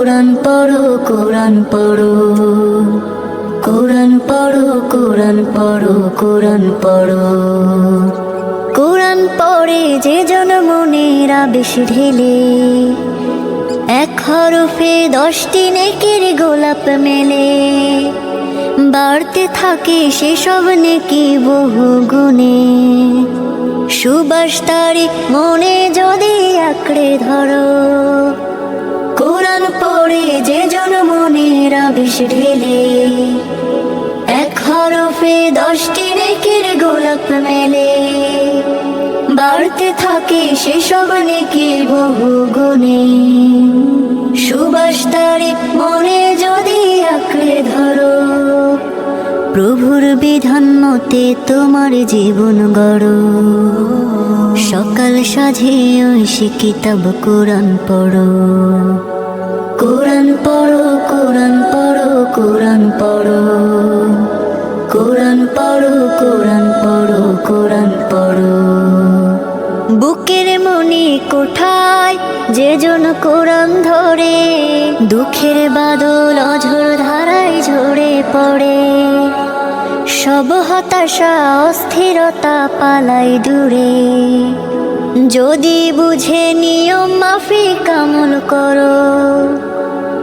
কোরআন পড়ো, কোরআন পড়ো, কোরআন পড়ো, কোরআন পড়ো, কোরআন পড়ো। কোরআন পড়ে যে জন মনের আবেশ ঢেলে, এক হরফে 10টি নেকির গোলাপ মেলে। বাড়তে থাকে সেসব নেকি বহু গুণে, সুবাস তারি মনে যদি আঁকড়ে ধরো। কোরআন পড়ে যে জন মনের আবেশ ঢেলে, এক হরফে 10টি নেকির গোলাপ মেলে। বাড়তে থাকে সেসব নেকি বহু গুণে, সুবাস তারি মনে যদি আঁকড়ে ধরো। প্রভুর বিধান মতে তোমার জীবন গড়ো, সকাল সাঁঝে ঐশী কিতাব কোরআন পড়ো। কোরআন পড়ো, কোরআন পড়ো, কোরআন পড়ো, কোরআন পড়ো, কোরআন পড়ো, কোরআন পড়ো। বুকের মনি কোঠায় যে জন কোরআন ধরে, দুঃখের বাদল অঝোর ধারায় ঝরে পড়ে। সব হতাশা অস্থিরতা পালাই দূরে, যদি বুঝে নিয়ম মাফিক আমল করো।